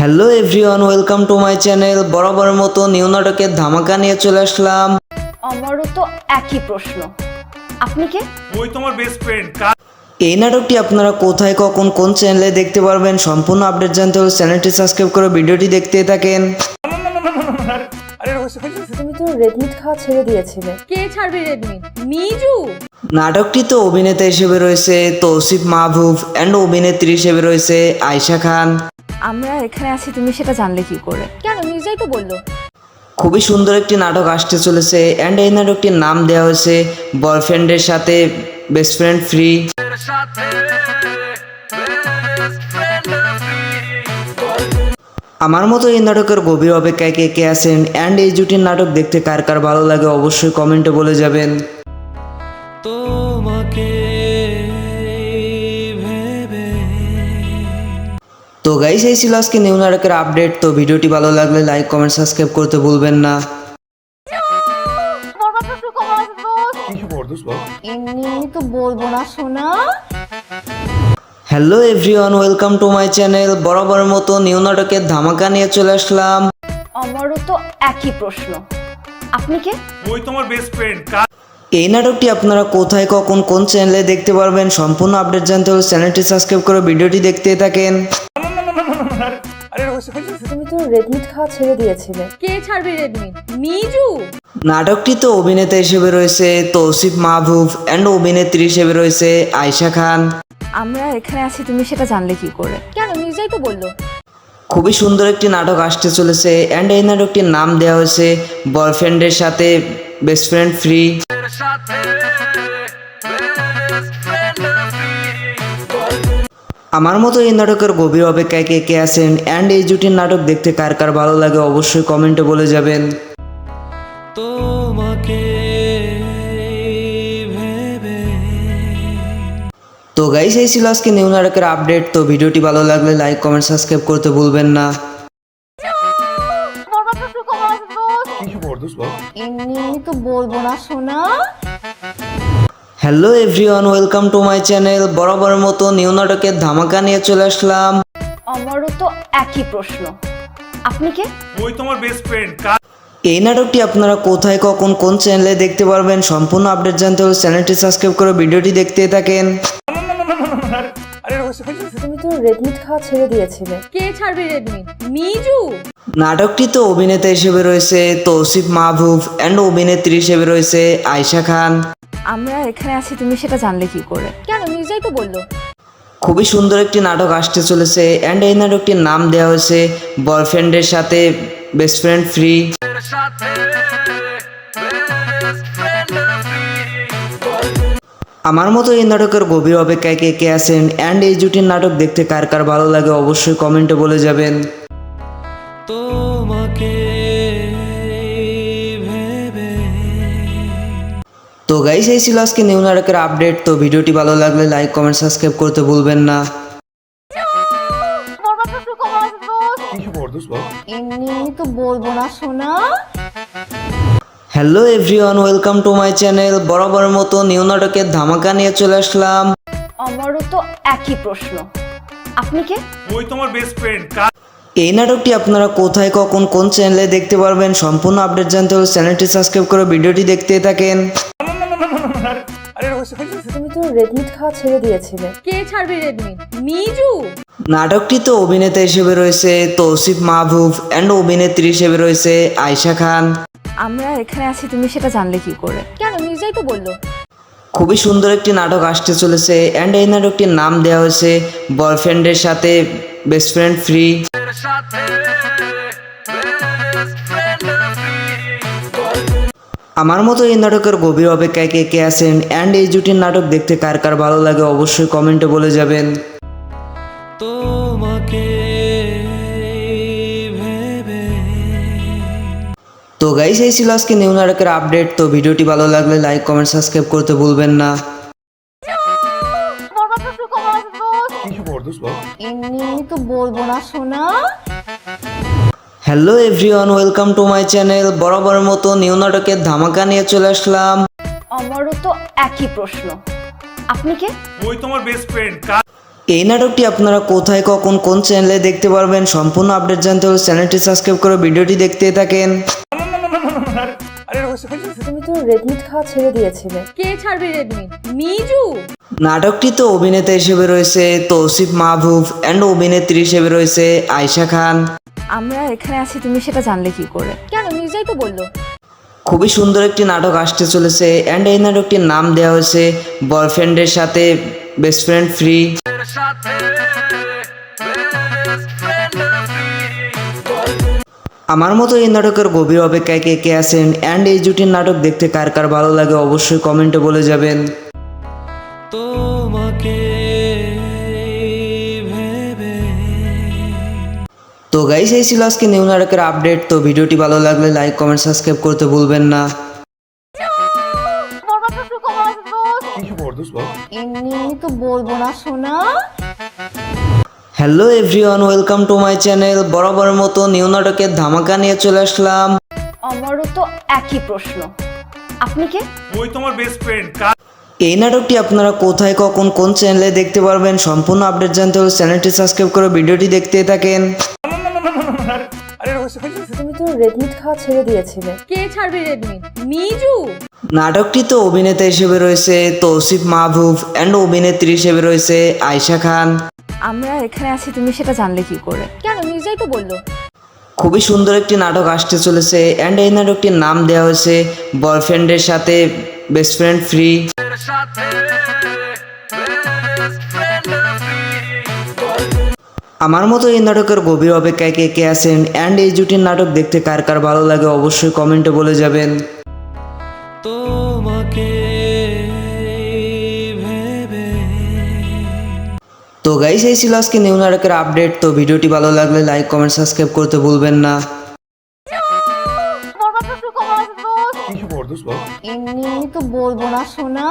Hello everyone, welcome to my channel. বরাবর মতো নিউ নাটকের ধামাকা নিয়ে চলে আসলাম। আমারও তো একই প্রশ্ন, আপনি কে? ওই তোমার বেস্ট ফ্রেন্ড। এই নাটকটি আপনারা কোথায়, কখন, কোন চ্যানেলে দেখতে পারবেন, সম্পূর্ণ আপডেট জানতে হলে চ্যানেলটি সাবস্ক্রাইব করে ভিডিওটি দেখতে থাকেন। তুমি তো রেডমিট খাওয়া ছেড়ে দিয়েছিলে। কে ছাড়বে রেডমিট? মিজু। নাটকটিতে অভিনেতা হিসেবে রয়েছে তৌসিফ মাহবুব অ্যান্ড অভিনেত্রী হিসেবে রয়েছে আয়েশা খান। আমরা এখানে আছি, তুমি সেটা জানলে কি করে? কেন, মির্জাই তো বললো। খুবই সুন্দর একটি নাটক আসতে চলেছে অ্যান্ড এই নাটকটির নাম দেওয়া হয়েছে বয়ফ্রেন্ডের সাথে বেস্ট ফ্রেন্ড ফ্রি। আমার মতো এই নাটকের গভীর অপেক্ষায় কে কে আছেন অ্যান্ড এই জুটির নাটক দেখতে কার কার ভালো লাগে অবশ্যই কমেন্টে বলে যাবেন। তো গাইস, এই ছিল আজকে নিউ নাটকের আপডেট। তো ভিডিওটি ভালো লাগলে লাইক, কমেন্ট, সাবস্ক্রাইব করতে ভুলবেন না। এমনি তো বলবো না শোনা। Hello everyone, welcome to my channel. বরাবর মতো নিউ নাটকের ধামাকা নিয়ে চলে আসলাম। আমারও তো একই প্রশ্ন, আপনি কে? ওই তোমার বেস্ট ফ্রেন্ড। এই নাটকটি আপনারা কোথায়, কখন, কোন চ্যানেলে দেখতে পারবেন, সম্পূর্ণ আপডেট জানতে হলে চ্যানেলটি সাবস্ক্রাইব করে ভিডিওটি দেখতে থাকেন। তুমি তো রেডমিট খাওয়া ছেড়ে দিয়েছিলে। কে ছাড়বে রেডমিট? মিজু। নাটকটিতে অভিনেতা হিসেবে রয়েছে তৌসিফ মাহবুব অ্যান্ড অভিনেত্রী হিসেবে রয়েছে আয়েশা খান। আমরা এখানে আছি, তুমি সেটা জানলে কি করে? কেন, মির্জাই তো বললো। খুবই সুন্দর একটি নাটক আসতে চলেছে অ্যান্ড এই নাটকটির নাম দেওয়া হয়েছে বয়ফ্রেন্ডের সাথে বেস্ট ফ্রেন্ড ফ্রি। আমার মতো এই নাটকের গভীর অপেক্ষায় কে কে আছেন অ্যান্ড এই জুটির নাটক দেখতে কার কার ভালো লাগে অবশ্যই কমেন্টে বলে যাবেন। তো গাইস, এই ছিল আজকে নিউ নাটকের আপডেট। তো ভিডিওটি ভালো লাগলে লাইক, কমেন্ট, সাবস্ক্রাইব করতে ভুলবেন না। এমনি তো বলবো না শোনা। Hello everyone, welcome to my channel. বরাবর মতো নিউ নাটকের ধামাকা নিয়ে চলে আসলাম। আমারও তো একই প্রশ্ন, আপনি কে? ওই তোমার বেস্ট ফ্রেন্ড। এই নাটকটি আপনারা কোথায়, কখন, কোন চ্যানেলে দেখতে পারবেন, সম্পূর্ণ আপডেট জানতে হলে চ্যানেলটি সাবস্ক্রাইব করে ভিডিওটি দেখতে থাকেন। তুমি তো রেডমিট খাওয়া ছেড়ে দিয়েছিলে। কে ছাড়বে রেডমিট? মিজু। নাটকটিতে অভিনেতা হিসেবে রয়েছে তৌসিফ মাহবুব অ্যান্ড অভিনেত্রী হিসেবে রয়েছে আয়েশা খান। আমরা এখানে আছি, তুমি সেটা জানলে কি করে? কেন, মির্জাই তো বললো। খুবই সুন্দর একটি নাটক আসতে চলেছে অ্যান্ড এই নাটকটির নাম দেওয়া হয়েছে বয়ফ্রেন্ডের সাথে বেস্ট ফ্রেন্ড ফ্রি। আমার মতো এই নাটকের গভীর অপেক্ষায় কে কে আছেন অ্যান্ড এই জুটির নাটক দেখতে কার কার ভালো লাগে অবশ্যই কমেন্টে বলে যাবেন। তো গাইস, এই ছিল আজকে নিউ নাটকের আপডেট। তো ভিডিওটি ভালো লাগলে লাইক, কমেন্ট, সাবস্ক্রাইব করতে ভুলবেন না। এমনি তো বলবো না শোনা। Hello everyone, welcome to my channel. বরাবর মতো নিউ নাটকের ধামাকা নিয়ে চলে আসলাম। আমারও তো একই প্রশ্ন, আপনি কে? ওই তোমার বেস্ট ফ্রেন্ড। এই নাটকটি আপনারা কোথায়, কখন, কোন চ্যানেলে দেখতে পারবেন, সম্পূর্ণ আপডেট জানতে হলে চ্যানেলটি সাবস্ক্রাইব করে ভিডিওটি দেখতে থাকেন। তুমি তো রেডমিট খাওয়া ছেড়ে দিয়েছিলে। কে ছাড়বে রেডমিট? মিজু। নাটকটিতে অভিনেতা হিসেবে রয়েছে তৌসিফ মাহবুব অ্যান্ড অভিনেত্রী হিসেবে রয়েছে আয়েশা খান। আমরা এখানে আছি, তুমি সেটা জানলে কি করে? কেন, মির্জাই তো বললো। খুবই সুন্দর একটি নাটক আসতে চলেছে অ্যান্ড এই নাটকটির নাম দেওয়া হয়েছে বয়ফ্রেন্ডের সাথে বেস্ট ফ্রেন্ড ফ্রি। আমার মতো এই নাটকের গভীর অপেক্ষায় কে কে আছেন অ্যান্ড এই জুটির নাটক দেখতে কার কার ভালো লাগে অবশ্যই কমেন্টে বলে যাবেন। তো গাইস, এই ছিল আজকে নিউ নাটকের আপডেট। তো ভিডিওটি ভালো লাগলে লাইক, কমেন্ট, সাবস্ক্রাইব করতে ভুলবেন না। এমনি তো বলবো না শোনা। Hello everyone, welcome to my channel. বরাবর মতো নিউ নাটকের ধামাকা নিয়ে চলে আসলাম। আমারও তো একই প্রশ্ন, আপনি কে? ওই তোমার বেস্ট ফ্রেন্ড। এই নাটকটি আপনারা কোথায় কখন কোন চ্যানেলে দেখতে পারবেন সম্পূর্ণ আপডেট জানতে হলে চ্যানেলটি সাবস্ক্রাইব করে ভিডিওটি দেখতে থাকেন। তুমি তো রেডমিট খাওয়া ছেড়ে দিয়েছিলে। কে ছাড়বে রেডমিট? মিজু। নাটকটিতে অভিনেতা হিসেবে রয়েছে তৌসিফ মাহবুব অ্যান্ড অভিনেত্রী হিসেবে রয়েছে আয়েশা খান। আমরা এখানে আছি তুমি সেটা জানলে কি করে? কেন মির্জাই তো বললো। খুবই সুন্দর একটি নাটক আসতে চলেছে অ্যান্ড এই নাটকটির নাম দেওয়া হয়েছে বয়ফ্রেন্ডের সাথে বেস্ট ফ্রেন্ড ফ্রি। আমার মতো এই নাটকের গভীর অপেক্ষায় কে কে আছেন অ্যান্ড এই জুটির নাটক দেখতে কার কার ভালো লাগে অবশ্যই কমেন্টে বলে যাবেন। তো গাইস এই ছিল আজকে নিউ নাটকের আপডেট। তো ভিডিওটি ভালো লাগলে লাইক কমেন্ট সাবস্ক্রাইব করতে ভুলবেন না। এমনি তো বলবো না শোনা। Hello everyone, welcome to my channel. বরাবর মতো নিউ নাটকের ধামাকা নিয়ে চলে আসলাম। আমারও তো একই প্রশ্ন, আপনি কে? ওই তোমার বেস্ট ফ্রেন্ড। এই নাটকটি আপনারা কোথায় কখন কোন চ্যানেলে দেখতে পারবেন সম্পূর্ণ আপডেট জানতে হলে চ্যানেলটি সাবস্ক্রাইব করে ভিডিওটি দেখতে থাকেন। তুমি তো রেডমিট খাওয়া ছেড়ে দিয়েছিলে। কে ছাড়বে রেডমিট? মিজু। নাটকটিতে অভিনেতা হিসেবে রয়েছে তৌসিফ মাহবুব অ্যান্ড অভিনেত্রী হিসেবে রয়েছে আয়েশা খান। আমরা এখানে আছি তুমি সেটা জানলে কি করে? কেন মির্জাই তো বললো। খুবই সুন্দর একটি নাটক আসতে চলেছে অ্যান্ড এই নাটকটির নাম দেওয়া হয়েছে বয়ফ্রেন্ডের সাথে বেস্ট ফ্রেন্ড ফ্রি। আমার মতো এই নাটকের গভীর অপেক্ষায় কে কে আছেন অ্যান্ড এই জুটির নাটক দেখতে কার কার ভালো লাগে অবশ্যই কমেন্টে বলে যাবেন। তো গাইস এই ছিল আজকে নিউ নাটকের আপডেট। তো ভিডিওটি ভালো লাগলে লাইক কমেন্ট সাবস্ক্রাইব করতে ভুলবেন না। এমনি তো বলবো না শোনা।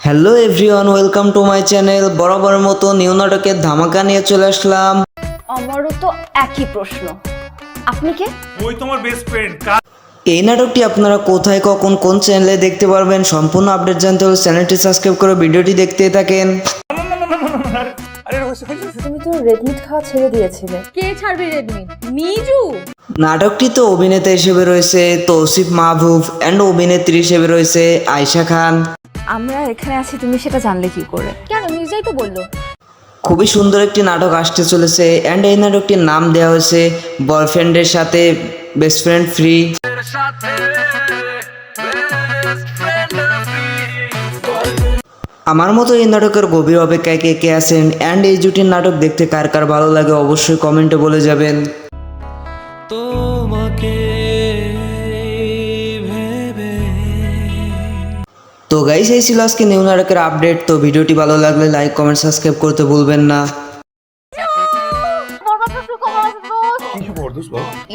Hello everyone, welcome to my channel. বরাবর মতো নিউ নাটকের ধামাকা নিয়ে চলে আসলাম। আমারও তো একই প্রশ্ন, আপনি কে? ওই তোমার বেস্ট ফ্রেন্ড। এই নাটকটি আপনারা কোথায় কখন কোন চ্যানেলে দেখতে পারবেন সম্পূর্ণ আপডেট জানতে হলে চ্যানেলটি সাবস্ক্রাইব করে ভিডিওটি দেখতে থাকেন। তুমি তো রেডমিট খাওয়া ছেড়ে দিয়েছিলে। কে ছাড়বে রেডমিট? মিজু। নাটকটিতে অভিনেতা হিসেবে রয়েছে তৌসিফ মাহবুব অ্যান্ড অভিনেত্রী হিসেবে রয়েছে আয়েশা খান। আমরা এখানে আছি তুমি সেটা জানলে কি করে? কেন মির্জাই তো বললো। খুবই সুন্দর একটি নাটক আসতে চলেছে অ্যান্ড এই নাটকটির নাম দেওয়া হয়েছে বয়ফ্রেন্ডের সাথে বেস্ট ফ্রেন্ড ফ্রি। আমার মতো এই নাটকের গভীর অপেক্ষায় কে কে আছেন অ্যান্ড এই জুটির নাটক দেখতে কার কার ভালো লাগে অবশ্যই কমেন্টে বলে যাবেন। তো গাইস এই ছিল আজকে নিউ নাটকের আপডেট। তো ভিডিওটি ভালো লাগলে লাইক কমেন্ট সাবস্ক্রাইব করতে ভুলবেন না।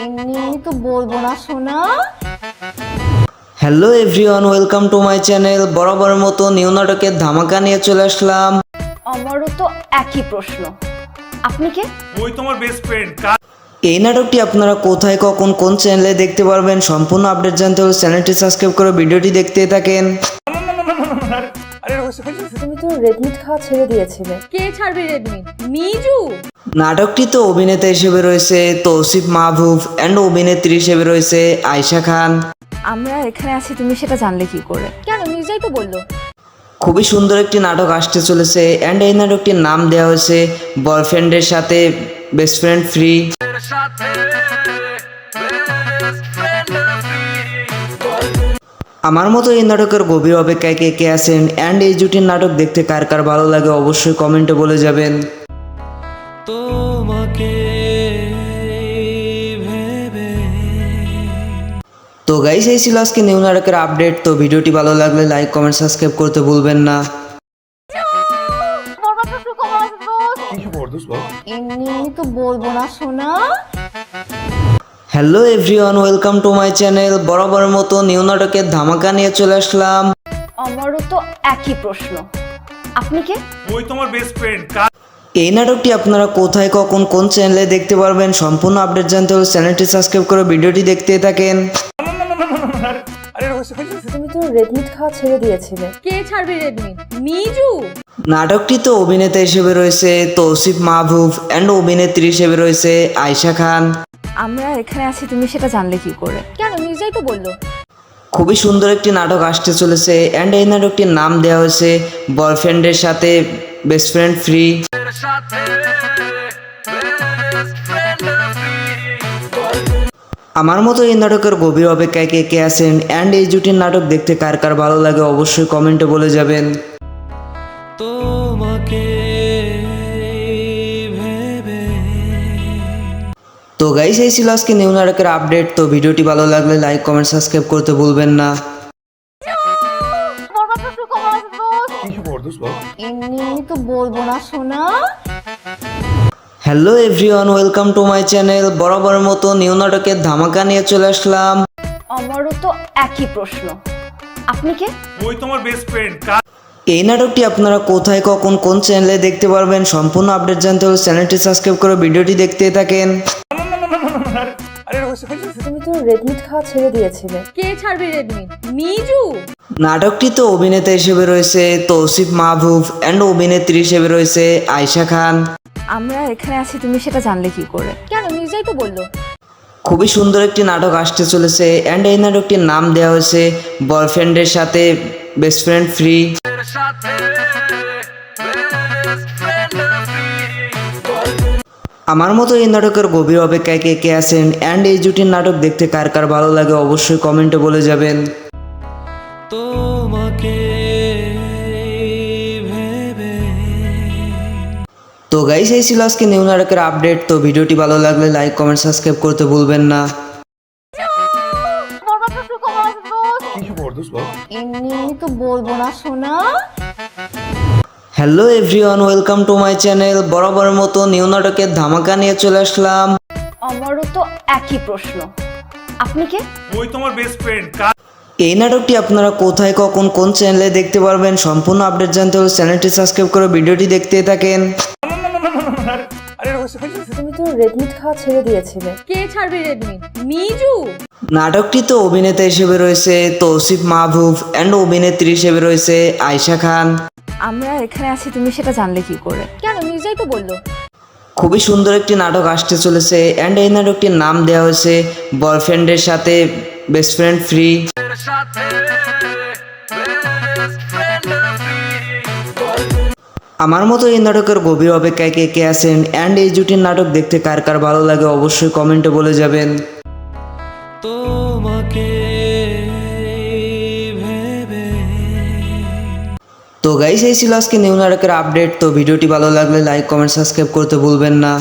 এমনি তো বলবো না শোনা। Hello everyone, welcome to my channel. বরাবর মতো নিউ নাটকের ধামাকা নিয়ে চলে আসলাম। আমারও তো একই প্রশ্ন, আপনি কে? ওই তোমার বেস্ট ফ্রেন্ড। এই নাটকটি আপনারা কোথায় কখন কোন চ্যানেলে দেখতে পারবেন সম্পূর্ণ আপডেট জানতে হলে চ্যানেলটি সাবস্ক্রাইব করে ভিডিওটি দেখতে থাকেন। তুমি তো রেডমিট খাওয়া ছেড়ে দিয়েছিলে। কে ছাড়বে রেডমিট? মিজু। নাটকটিতে অভিনেতা হিসেবে রয়েছে তৌসিফ মাহবুব অ্যান্ড অভিনেত্রী হিসেবে রয়েছে আয়েশা খান। আমরা এখানে আছি তুমি সেটা জানলে কি করে? কেন মির্জাই তো বললো। খুবই সুন্দর একটি নাটক আসতে চলেছে অ্যান্ড এই নাটকটির নাম দেওয়া হয়েছে বয়ফ্রেন্ডের সাথে বেস্ট ফ্রেন্ড ফ্রি। আমার মতো এই নাটকের গভীর অপেক্ষায় কে কে আছেন অ্যান্ড এই জুটির নাটক দেখতে কার কার ভালো লাগে অবশ্যই কমেন্টে বলে যাবেন। তো গাইস এই ছিল আজকে নিউ নাটকের আপডেট। তো ভিডিওটি ভালো লাগলে লাইক কমেন্ট সাবস্ক্রাইব করতে ভুলবেন না। এমনি তো বলবো না শোনা। Hello everyone, welcome to my channel. বরাবর মতো নিউ নাটকের ধামাকা নিয়ে চলে আসলাম। আমারও তো একই প্রশ্ন, আপনি কে? ওই তোমার বেস্ট ফ্রেন্ড। এই নাটকটি আপনারা কোথায় কখন কোন চ্যানেলে দেখতে পারবেন সম্পূর্ণ আপডেট জানতে হলে চ্যানেলটি সাবস্ক্রাইব করে ভিডিওটি দেখতে থাকেন। তুমি তো তো রেড মিট খাওয়া ছেড়ে দিয়েছিলে। কে ছাড়বে রেড মিট? মিজু। নাটকটিতে অভিনেতা হিসেবে রয়েছে তৌসিফ মাহবুব অ্যান্ড অভিনেত্রী হিসেবে রয়েছে আয়েশা খান। আমরা এখানে আছি তুমি সেটা জানলে কি করে? কেন মির্জাই তো বললো। খুবই সুন্দর একটি নাটক আসতে চলেছে অ্যান্ড এই নাটকটির নাম দেওয়া হয়েছে বয়ফ্রেন্ডের সাথে বেস্ট ফ্রেন্ড ফ্রি। আমার মতো এই নাটকের গভীর অপেক্ষায় কে কে আছেন অ্যান্ড এই জুটির নাটক দেখতে কার কার ভালো লাগে অবশ্যই কমেন্টে বলে যাবেন। তো গাইস এই ছিল আজকে নিউ নাটকের আপডেট। তো ভিডিওটি ভালো লাগলে লাইক কমেন্ট সাবস্ক্রাইব করতে ভুলবেন না। এমনি তো বলবো না সোনা। Hello everyone, welcome to my channel. বরাবরের মতো নিউ নাটকের ধামাকা নিয়ে চলে আসলাম। আমারও তো একই প্রশ্ন, আপনি কে? ওই তোমার বেস্ট ফ্রেন্ড। এই নাটকটি আপনারা কোথায় কখন কোন চ্যানেলে দেখতে পারবেন সম্পূর্ণ আপডেট জানতে হলে চ্যানেলটি সাবস্ক্রাইব করে ভিডিওটি দেখতে থাকেন। তুমি তো রেড মিট খাওয়া ছেড়ে দিয়েছিলে। কে ছাড়বে রেড মিট? মিজু। নাটকটিতে অভিনেতা হিসেবে রয়েছে তৌসিফ মাহবুব অ্যান্ড অভিনেত্রী হিসেবে রয়েছে আয়েশা খান। আমরা এখানে আছি তুমি সেটা জানলে কি করে? কেন মির্জাই তো বললো। খুবই সুন্দর একটি নাটক আসতে চলেছে অ্যান্ড এই নাটকটির নাম দেওয়া হয়েছে বয়ফ্রেন্ডের সাথে বেস্ট ফ্রেন্ড ফ্রি। আমার মতো এই নাটকের গভীর অপেক্ষায় কে কে আছেন অ্যান্ড এই জুটির নাটক দেখতে কার কার ভালো লাগে অবশ্যই কমেন্টে বলে যাবেন। তো গাইস এই ছিল আজকে নিউ নাটকের আপডেট। তো ভিডিওটি ভালো লাগলে লাইক কমেন্ট সাবস্ক্রাইব করতে ভুলবেন না। এমনি তো বলবো না সোনা। Hello everyone, welcome to my channel. বরাবরের মতো নিউ নাটকের ধামাকা নিয়ে চলে আসলাম। আমারও তো একই প্রশ্ন, আপনি কে? ওই তোমার বেস্ট ফ্রেন্ড। এই নাটকটি আপনারা কোথায় কখন কোন চ্যানেলে দেখতে পারবেন সম্পূর্ণ আপডেট জানতে হলে চ্যানেলটি সাবস্ক্রাইব করে ভিডিওটি দেখতে থাকেন। তুমি তো রেড মিট খাওয়া ছেড়ে দিয়েছিলে। কে ছাড়বে রেড মিট? মিজু। নাটকটিতে অভিনেতা হিসেবে রয়েছে তৌসিফ মাহবুব অ্যান্ড অভিনেত্রী হিসেবে রয়েছে আয়েশা খান। আমরা এখানে আছি তুমি সেটা জানলে কি করে? কেন মির্জাই তো বললো। খুবই সুন্দর একটি নাটক আসতে চলেছে অ্যান্ড এই নাটকটির নাম দেওয়া হয়েছে বয়ফ্রেন্ডের সাথে বেস্ট ফ্রেন্ড ফ্রি। আমার মতো এই নাটকের গভীর অপেক্ষায় কে কে আছেন অ্যান্ড এই জুটির নাটক দেখতে কার কার ভালো লাগে অবশ্যই কমেন্টে বলে যাবেন। তো গাইস এই ছিল আজকে নিউ নাটকের আপডেট। তো ভিডিওটি ভালো লাগলে লাইক কমেন্ট সাবস্ক্রাইব করতে ভুলবেন না।